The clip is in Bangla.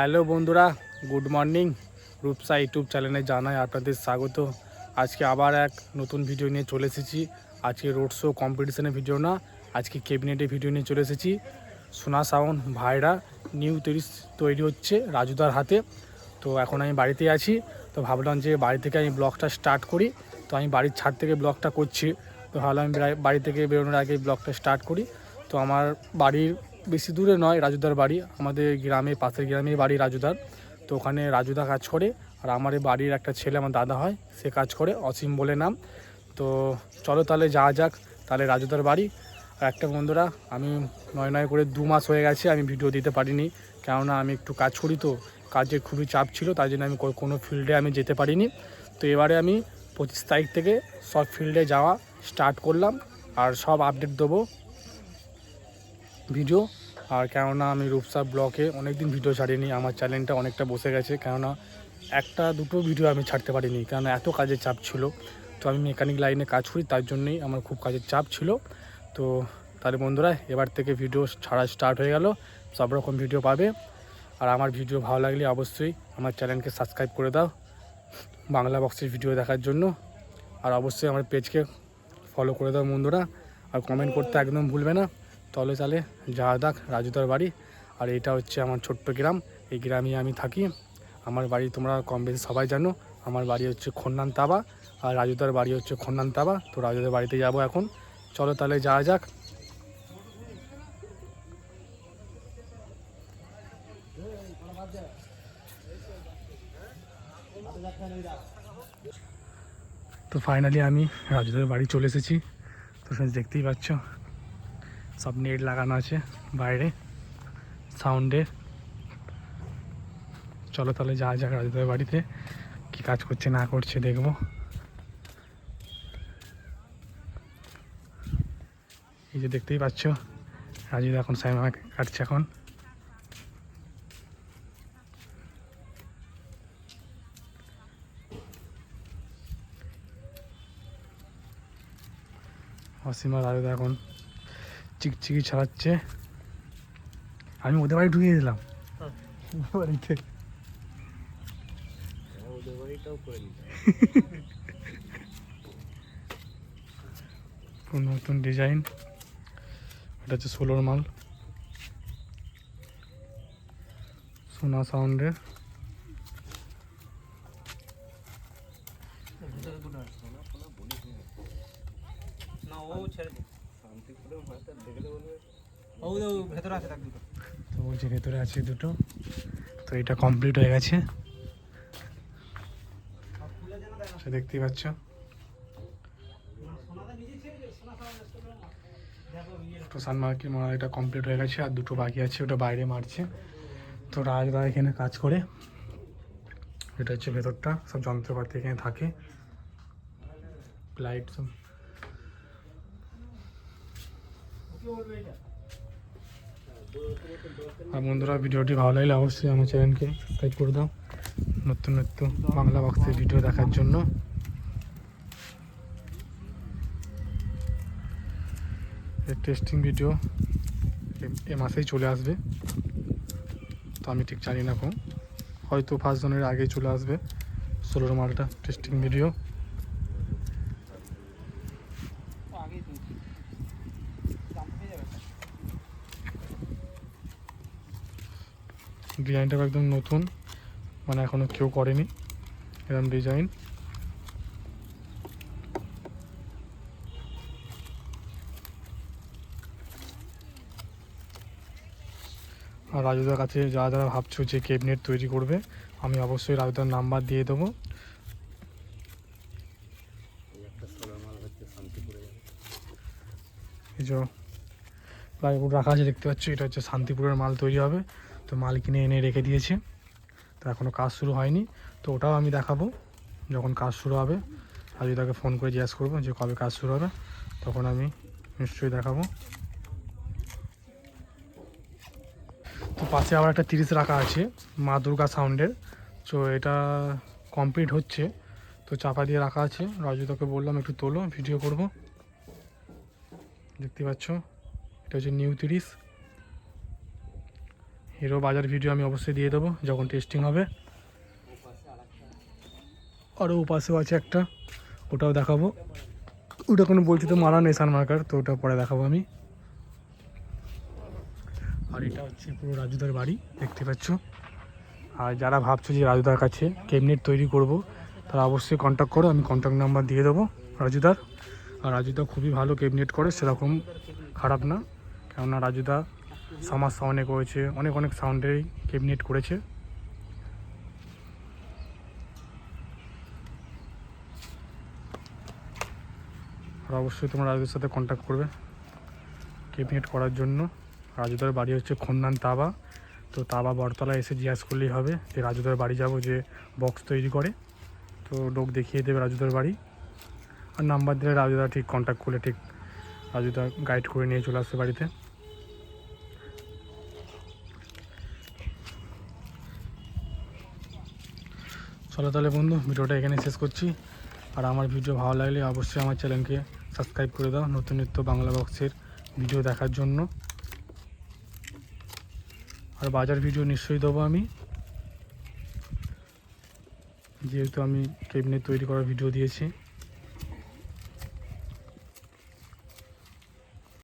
হ্যালো বন্ধুরা, গুড মর্নিং। রূপসা ইউটিউব চ্যানেলে জানাই আপনাদের স্বাগত। আজকে আবার এক নতুন ভিডিও নিয়ে চলে এসেছি। আজকে রোড শো কম্পিটিশনের ভিডিও না, আজকে ক্যাবিনেটের ভিডিও নিয়ে চলে এসেছি। সোনা সাউন্ড ভাইরা নিউ তৈরি হচ্ছে রাজুদার হাতে। তো এখন আমি বাড়িতে আছি, তো ভাবলাম যে বাড়ি থেকে আমি ব্লগটা স্টার্ট করি। তো আমি বাড়ির ছাদ থেকে ব্লগটা করছি, তো ভাবলাম আমি বাড়ি থেকে বেরোনোর আগে ব্লগটা স্টার্ট করি। তো আমার বাড়ির বেশি দূরে নয় রাজুদার বাড়ি, আমাদের গ্রামে, পাশের গ্রামেই বাড়ি রাজুদার। তো ওখানে রাজুদা কাজ করে, আর আমার এই বাড়ির একটা ছেলে, আমার দাদা হয়, সে কাজ করে, অসীম বলে নাম। তো চলো তাহলে যাওয়া যাক তাহলে রাজুদার বাড়ি। আর একটা বন্ধুরা, আমি নয় করে 2 মাস হয়ে গেছে আমি ভিডিও দিতে পারিনি, কেননা আমি একটু কাজ করি, তো কাজের খুবই চাপ ছিল, তাই জন্য আমি কোনো ফিল্ডে আমি যেতে পারিনি। তো এবারে আমি 25 তারিখ থেকে সব ফিল্ডে যাওয়া স্টার্ট করলাম, আর সব আপডেট দেবো ভিডিও। আর কেননা আমি রূপসা ব্লগে অনেক দিন ভিডিও ছাড়িনি, আমার চ্যানেলটা অনেকটা বসে গেছে, কেননা একটা দুটো ভিডিও আমি ছাড়তে পারিনি, কেননা এত কাজের চাপ ছিল। তো আমি মেকানিক লাইনে কাজ করি, তার জন্যই আমার খুব কাজের চাপ ছিল। তো তাহলে বন্ধুরা, এবার থেকে ভিডিও ছাড়া স্টার্ট হয়ে গেল, সব রকম ভিডিও পাবে। আর আমার ভিডিও ভালো লাগলে অবশ্যই আমার চ্যানেলকে সাবস্ক্রাইব করে দাও বাংলা বক্সের ভিডিও দেখার জন্য। আর অবশ্যই আমার পেজকে ফলো করে দাও বন্ধুরা, আর কমেন্ট করতে একদম ভুলবে না। তাহলে যাওয়া যাক রাজুদার বাড়ি। আর এটা হচ্ছে আমার ছোট্ট গ্রাম, এই গ্রামেই আমি থাকি। আমার বাড়ি তোমরা কম বেশি সবাই জানো, আমার বাড়ি হচ্ছে খন্নান তাবা, আর রাজুদার বাড়ি হচ্ছে খন্নান তাবা। তো রাজুদার বাড়িতে যাব এখন, চলো তাহলে যাওয়া যাক। তো ফাইনালি আমি রাজুদার বাড়ি চলে এসেছি। তো দেখতেই পাচ্ছ সব নেট লাগানো আছে বাইরে সাউন্ডে। চলো তাহলে যাওয়া যাক রাজুদার বাড়িতে, কি কাজ করছে না করছে দেখবো। এই যে দেখতেই পাচ্ছ রাজুদা এখন সাইমা কাটছে এখন। অসীমা রাজুদা এখন চিকচিকি ছাড়াচ্ছে। আমি ওদের বাড়ি ঢুকিয়ে দিলাম বাড়িতে। নতুন ডিজাইন, এটা হচ্ছে 16 মাল সোনা সাউন্ডের। তো বলছে ভেতরে আছে দুটো। তো এটা কমপ্লিট হয়ে গেছে, দেখতেই পাচ্ছ। প্রশান্ত মার্কেট মারা এটা কমপ্লিট হয়ে গেছে, আর দুটো বাকি আছে, ওটা বাইরে মারছে। তো রাজদা এখানে কাজ করে, এটা হচ্ছে ভেতরটা, সব যন্ত্রপাতি এখানে থাকে, লাইট সব। আর বন্ধুরা, ভিডিওটি ভালো লাগলে অবশ্যই আমার চ্যানেলকে সাবস্ক্রাইব করে দাও নতুন নতুন বাংলা বক্সের ভিডিও দেখার জন্য। এর টেস্টিং ভিডিও এ মাসেই চলে আসবে, তো আমি ঠিক জানি না, হয়তো 1 জনের আগেই চলে আসবে 16 মালটা টেস্টিং ভিডিও। ডিজাইনটা একদম নতুন, মানে এখনো কেউ করেনি এরকম ডিজাইন। আর রাজুদার কাছে যারা ভাবছো যে ক্যাবিনেট তৈরি করবে, আমি অবশ্যই রাজুদার নাম্বার দিয়ে দেবো। এই যে প্লাইউড রাখা আছে দেখতে পাচ্ছ, এটা হচ্ছে শান্তিপুরের মাল তৈরি হবে। তো মাল কিনে এনে রেখে দিয়েছে, তো এখনও কাজ শুরু হয়নি। তো ওটাও আমি দেখাবো যখন কাজ শুরু হবে। রাজুদাকে ফোন করে জিজ্ঞাসা করবো যে কবে কাজ শুরু হবে, তখন আমি নিশ্চয়ই দেখাবো। তো পাশে আবার একটা 30 রাখা আছে মা দুর্গা সাউন্ডের, তো এটা কমপ্লিট হচ্ছে, তো চাপা দিয়ে রাখা আছে। রাজুদাকে বললাম একটু তোলো, ভিডিও করব। দেখতে পাচ্ছ এটা হচ্ছে নিউ 30, এরও বাজার ভিডিও আমি অবশ্যই দিয়ে দেবো যখন টেস্টিং হবে। আরও পাশেও আছে একটা, ওটাও দেখাবো। ওটা কোনো বলছি তো মারা নেশান মার্কার, তো ওটা পরে দেখাবো আমি। আর এটা হচ্ছে পুরো রাজুদার বাড়ি, দেখতে পাচ্ছ। আর যারা ভাবছো যে রাজুদার কাছে ক্যাবিনেট তৈরি করব, তারা অবশ্যই কন্ট্যাক্ট করো, আমি কন্ট্যাক্ট নাম্বার দিয়ে দেবো রাজুদার। আর রাজুদা খুবই ভালো ক্যাবিনেট করে, সেরকম খারাপ না। কেননা রাজুদা সমাজ সাউন্ডে করেছে, অনেক সাউন্ডেরই ক্যাবিনেট করেছে। আর অবশ্যই তোমরা রাজুদার সাথে কন্ট্যাক্ট করবে ক্যাবিনেট করার জন্য। রাজুদার বাড়ি হচ্ছে খন্দান তাবা, তো তাবা বটতলায় এসে জিজ্ঞাসা করলেই হবে যে রাজুদার বাড়ি যাব, যে বক্স তৈরি করে, তো লোক দেখিয়ে দেবে রাজুদার বাড়ি। আর নাম্বার দিলে রাজুদা ঠিক কন্ট্যাক্ট করলে ঠিক রাজুদা গাইড করে নিয়ে চলে আসবে বাড়িতে। চলো তাহলে বন্ধু, ভিডিওটা এখানে শেষ করছি। আর আমার ভিডিও ভালো লাগলে অবশ্যই আমার চ্যানেলকে সাবস্ক্রাইব করে দাও নতুন নিত্য বাংলা বক্সের ভিডিও দেখার জন্য। আর বাজার ভিডিও নিশ্চয়ই দেবো আমি, যেহেতু আমি ক্যাবিনেট তৈরি করার ভিডিও দিয়েছি।